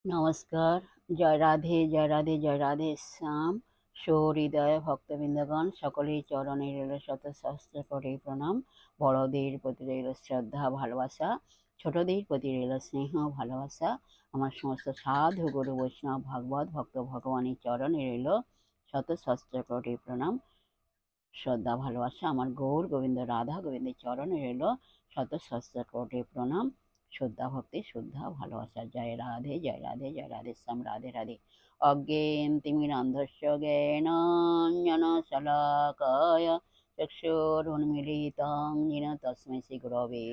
नमस्कार। जय राधे जय राधे जय राधे श्याम সহৃদয় ভক্তবৃন্দগণ সকলেই চরণে রইল শত সহস্র কোটি প্রণাম। বড়দের প্রতি রইল শ্রদ্ধা ভালোবাসা, ছোটদের প্রতি রইল স্নেহ ভালোবাসা। আমার সমস্ত সাধু গুরু বৈষ্ণব ভাগবত ভক্ত ভগবানের চরণে রইল শত সহস্র কোটি প্রণাম, শ্রদ্ধা ভালোবাসা। আমার গৌর গোবিন্দ রাধা গোবিন্দের চরণে রইল শত সহস্র কোটি প্রণাম, শ্রদ্ধা ভক্তি শুদ্ধা ভালোবাসা। জয় রাধে জয় রাধে জয় রাধে শ্যাম রাধে রাধে। অজ্ঞেন তিমিরান্ধস্য জ্ঞানাঞ্জন শলাকায় চক্ষুरुन्मीलितं येन तस्मै श्रीगुरवे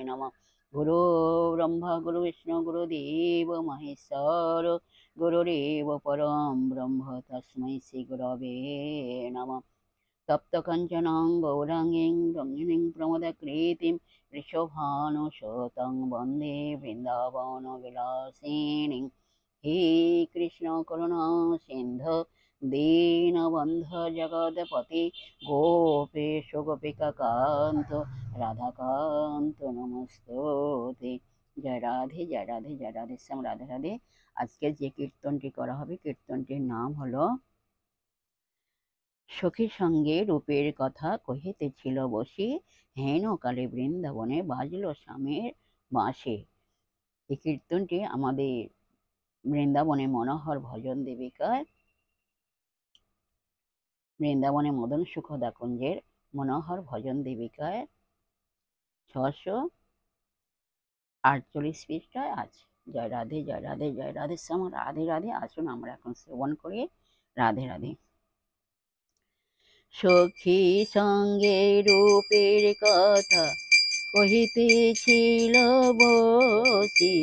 नमः। गुरु ब्रह्मा गुरु विष्णु गुरुदेव महेश्वर गुरुरेव परं ब्रह्म तस्मै श्रीगुरवे नमः। तप्तकाञ्चनं गौराङ्गीं रङ्गिणीं प्रमदकृतिं वृषभानुसुतं वन्दे वृन्दावनविलासिनीं। हे कृष्ण करुणा सिन्धु दीनबन्धु जगत्पते गोपेश गोपिकान्त राधाकान्त नमस्तुते। जय राधे जय राधे जय राधे श्याम राधे राधे। আজকে যে কীর্তনটি করা হবে, কীর্তনটির নাম হলো সখীর সঙ্গে রূপের কথা কহিতেছিল বসে, হেন কালে বৃন্দাবনে বাজল স্বামীর বাঁশি। এই কীর্তনটি আমাদের বৃন্দাবনে মনোহর ভজন দেবিকার, বৃন্দাবনে মদন সুখদা কুঞ্জের মনোহর ভজন দেবিকায় 648 পৃষ্ঠায় আছে। জয় রাধে জয় রাধে জয় রাধে শ্যাম রাধে রাধে। আসুন আমরা এখন শ্রবণ করি। রাধে রাধে। সখী সঙ্গে রূপের কথা কহিতেছিল বসি,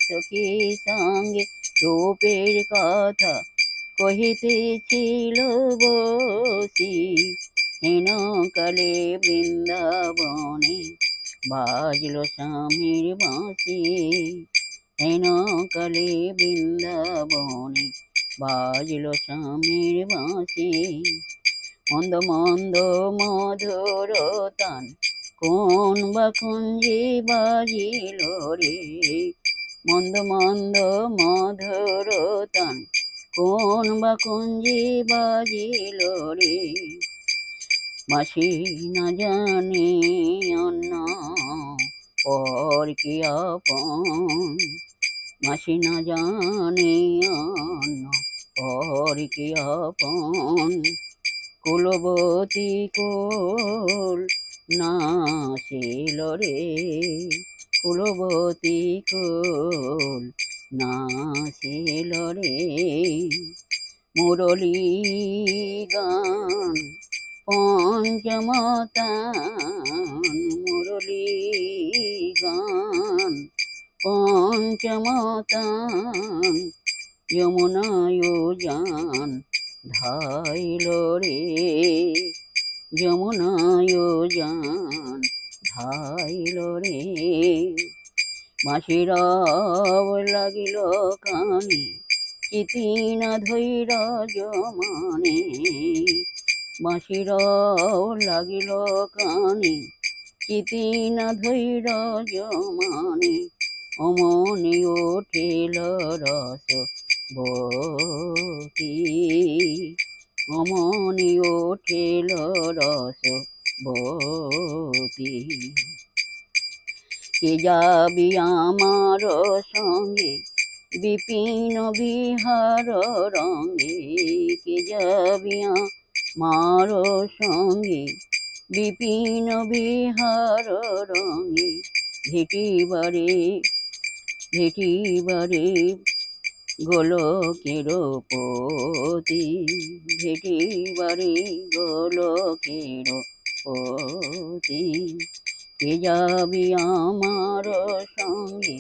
সখী সঙ্গে রূপের কথা কহিতেছিল বসি, হেন কালে বৃন্দাবনে বাজল স্বামীর বাঁশি, হেন কালে বৃন্দাবনে বাজল স্বামীর বাঁশি। মন্দ মন্দ মধুর তান কোন বা কুঞ্জে বাজিল রে, মন্দ মন্দ মধুর তান কোন বা কুঞ্জে বাজিল রে। বাঁশি না জানে অন্য পর কি আপন, বাঁশি না জানে অন্য পর কি আপন। কুলবতী কোল নাচিল রে, কুলবতী কোল নাচিল রে। মুরলী গান পঞ্চমতান, মুরলী গান পঞ্চমতান। যমুনায় যান ধাইল রে, যমুনায় যান ধাইল রে। বাঁশিরাও লাগিল কানে চিতি না ধৈর জমানে, বাঁশিরাও লাগিল কানে চিতি না ধৈর জমানে। অমনি উঠিল রস বতী, অমনি উঠিল রস বতী। কে যাবি আমার সঙ্গে বিপিন বিহার রঙ্গে, কে যাবি আমার সঙ্গে বিপিন বিহার রঙ্গে। ভেটিবারে ভেটিবারে গোলকের পতি, ভেটিবারে গোলকের পতি। কে যাবি আমার সঙ্গে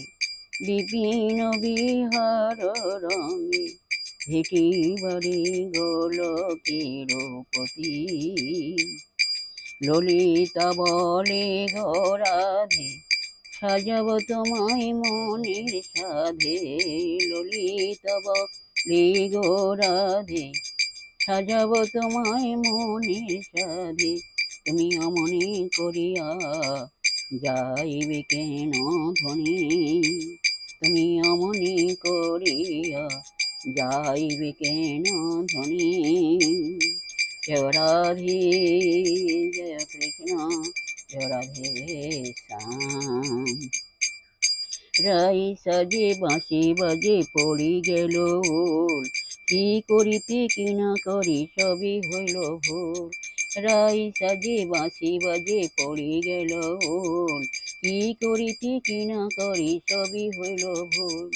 বিপিন বিহার রঙ্গে, ভেটিবারে গোলকের পতি। ললিতা বলে গো রাধে সাজাব তোমায় মনের সাধে, ললিতা বলে গো রাধে সাজাব তোমায় মনের সাধে। তুমি অমনি করিয়া যাইবে কেন ধনী, তুমি অমনি গাইবে কেন ধ্বনি। জয় রাধে জয় কৃষ্ণ জয় রাধে শ্যাম। রাই সাজে বাঁশি বাজে পড়ি গেল ভুল, কি করিতে কি না করি সবই হইল ভুল। রাই সাজে বাঁশি বাজে পড়ি গেল ভুল, কি করিতে কি না করি সবই হইল ভুল।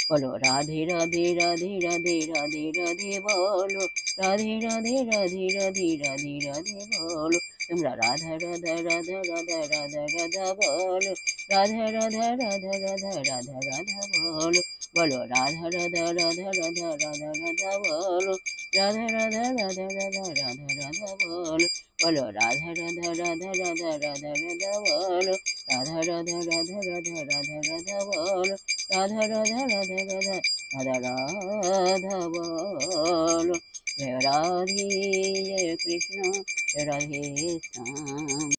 বলো রাধে রাধে রাধে রাধে রাধে রাধে বলো, রাধে রাধে রাধে রাধে রাধে রাধে বলো। তোমরা রাধা রাধা রাধা রাধা রাধা রাধা বলো, রাধা রাধা রাধা রাধা রাধা রাধা বলো। বলো রাধা রাধা রাধা রাধা রাধা রাধা বলো, রাধা রাধা রাধা রাধা রাধা রাধা বলো। বলো রাধা রাধা রাধা রাধা রাধা রাধা বলো, রাধা রাধা রাধা রাধা রাধা রাধা বলো, রাধা রাধা রাধা রাধা রাধা রাধা বলো। জয় রাধে জয় কৃষ্ণ জয় রাধে শ্যাম।